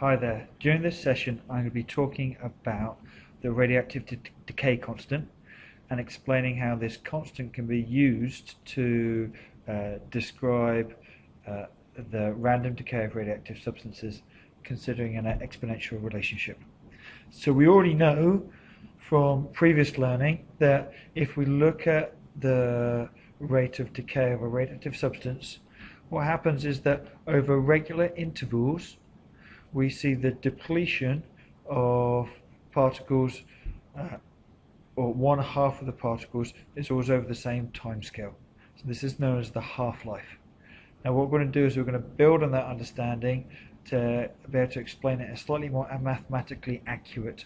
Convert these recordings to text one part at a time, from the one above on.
Hi there. During this session I'm going to be talking about the radioactive decay constant and explaining how this constant can be used to describe the random decay of radioactive substances considering an exponential relationship. So we already know from previous learning that if we look at the rate of decay of a radioactive substance, what happens is that over regular intervals we see the depletion of particles, or one half of the particles is always over the same time scale. So this is known as the half-life. Now what we're going to do is we're going to build on that understanding to be able to explain it in a slightly more mathematically accurate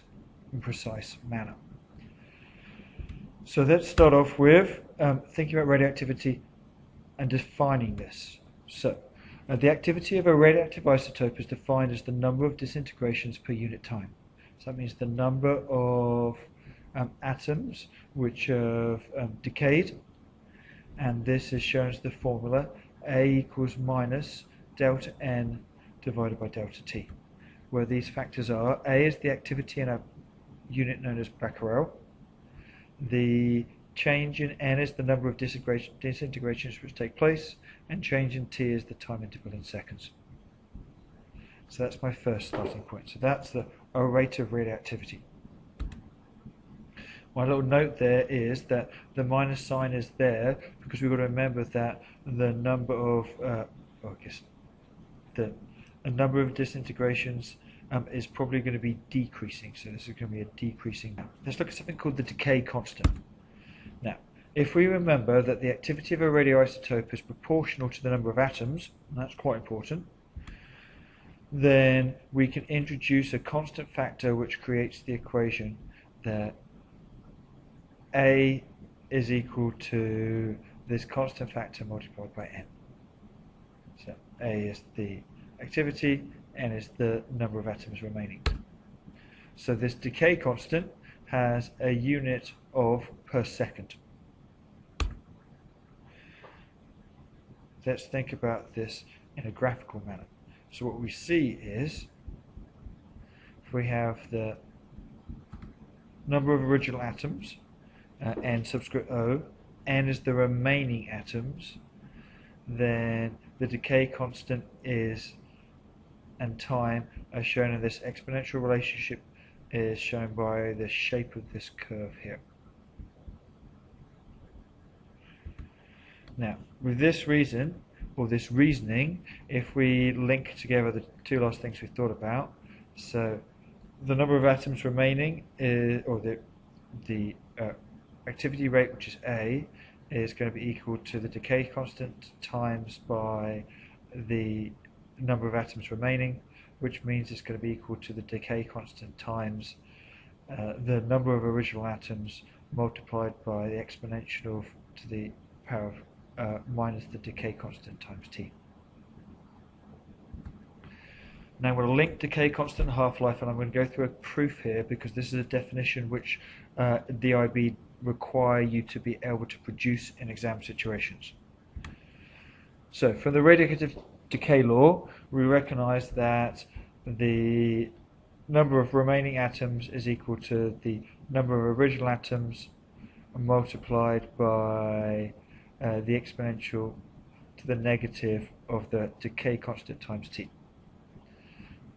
and precise manner. So let's start off with thinking about radioactivity and defining this. So the activity of a radioactive isotope is defined as the number of disintegrations per unit time. So that means the number of atoms which have decayed, and this is shown as the formula A equals minus delta N divided by delta T, where these factors are: A is the activity in a unit known as becquerel, the change in N is the number of disintegrations which take place, and change in T is the time interval in seconds. So that's my first starting point. So that's the rate of radioactivity. My little note there is that the minus sign is there because we've got to remember that the number of the number of disintegrations is probably going to be decreasing. So this is going to be a decreasing. Let's look at something called the decay constant. Now, if we remember that the activity of a radioisotope is proportional to the number of atoms, and that's quite important, then we can introduce a constant factor which creates the equation that A is equal to this constant factor multiplied by N. So A is the activity, N is the number of atoms remaining. So this decay constant has a unit of per second. Let's think about this in a graphical manner. So what we see is, if we have the number of original atoms, N subscript O, N is the remaining atoms, then the decay constant is, and time as shown in this exponential relationship is shown by the shape of this curve here. Now, with this reason, or this reasoning, if we link together the two last things we thought about, so the number of atoms remaining is, or the activity rate, which is A, is going to be equal to the decay constant times by the number of atoms remaining, which means it's going to be equal to the decay constant times the number of original atoms multiplied by the exponential to the power of minus the decay constant times T. Now I'm going to link decay constant and half-life, and I'm going to go through a proof here because this is a definition which the IB require you to be able to produce in exam situations. So from the radioactive decay law, we recognize that the number of remaining atoms is equal to the number of original atoms multiplied by the exponential to the negative of the decay constant times T.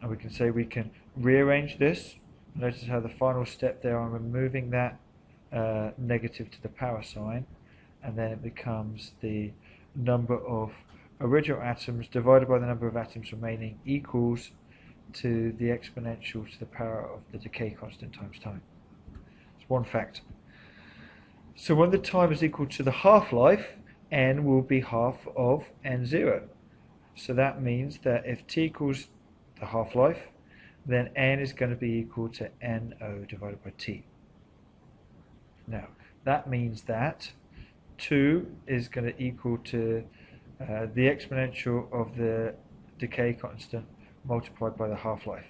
And we can say we can rearrange this. Notice how the final step there, I'm removing that negative to the power sign, and then it becomes the number of original atoms divided by the number of atoms remaining equals to the exponential to the power of the decay constant times time. It's one fact. So when the time is equal to the half-life, N will be half of N0. So that means that if T equals the half-life, then N is going to be equal to NO divided by T. Now, that means that 2 is going to equal to the exponential of the decay constant multiplied by the half-life.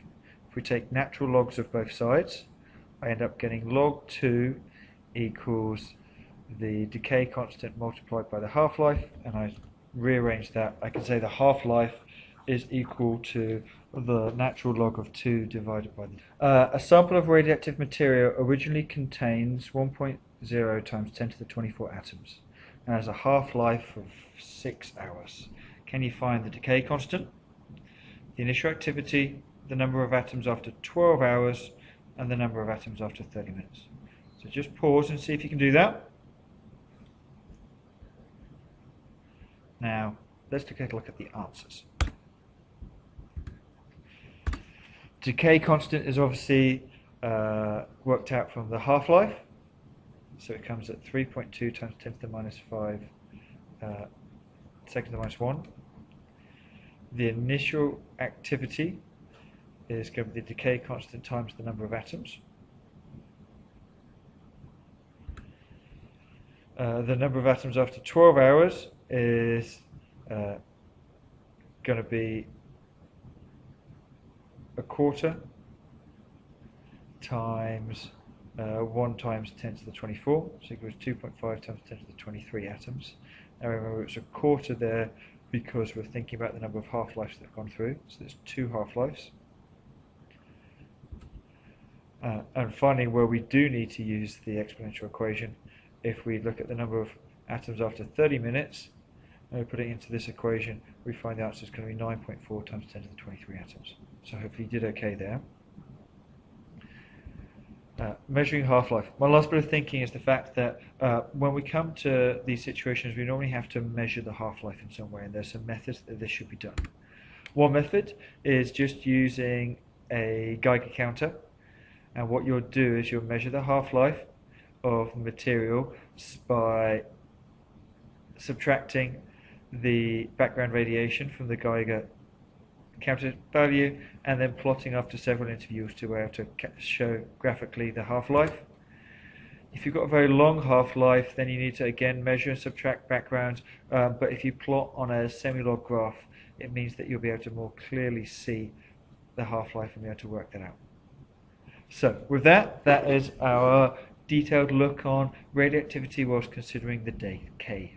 If we take natural logs of both sides, I end up getting log 2 equals the decay constant multiplied by the half-life, and I rearrange that. I can say the half-life is equal to the natural log of 2 divided by the... a sample of radioactive material originally contains 1.0 times 10 to the 24 atoms and has a half-life of 6 hours. Can you find the decay constant, the initial activity, the number of atoms after 12 hours, and the number of atoms after 30 minutes? So just pause and see if you can do that. Now, let's take a look at the answers. Decay constant is obviously worked out from the half-life, so it comes at 3.2 times 10 to the minus 5 second to the minus 1. The initial activity is going to be the decay constant times the number of atoms. The number of atoms after 12 hours is going to be a quarter times 1 times 10 to the 24, so it goes 2.5 times 10 to the 23 atoms. Now remember, it's a quarter there because we're thinking about the number of half-lives that have gone through, so there's 2 half-lives. And finally, where we do need to use the exponential equation, if we look at the number of atoms after 30 minutes, and we put it into this equation, we find the answer is going to be 9.4 times 10 to the 23 atoms. So hopefully you did okay there. Measuring half-life. My last bit of thinking is the fact that when we come to these situations, we normally have to measure the half-life in some way, and there's some methods that this should be done. One method is just using a Geiger counter, and what you'll do is you'll measure the half-life of the material by subtracting the background radiation from the Geiger counter value and then plotting after several intervals to be able to show graphically the half-life. If you've got a very long half-life, then you need to again measure and subtract backgrounds, but if you plot on a semi-log graph, it means that you'll be able to more clearly see the half-life and be able to work that out. So with that, that is our detailed look on radioactivity whilst considering the decay.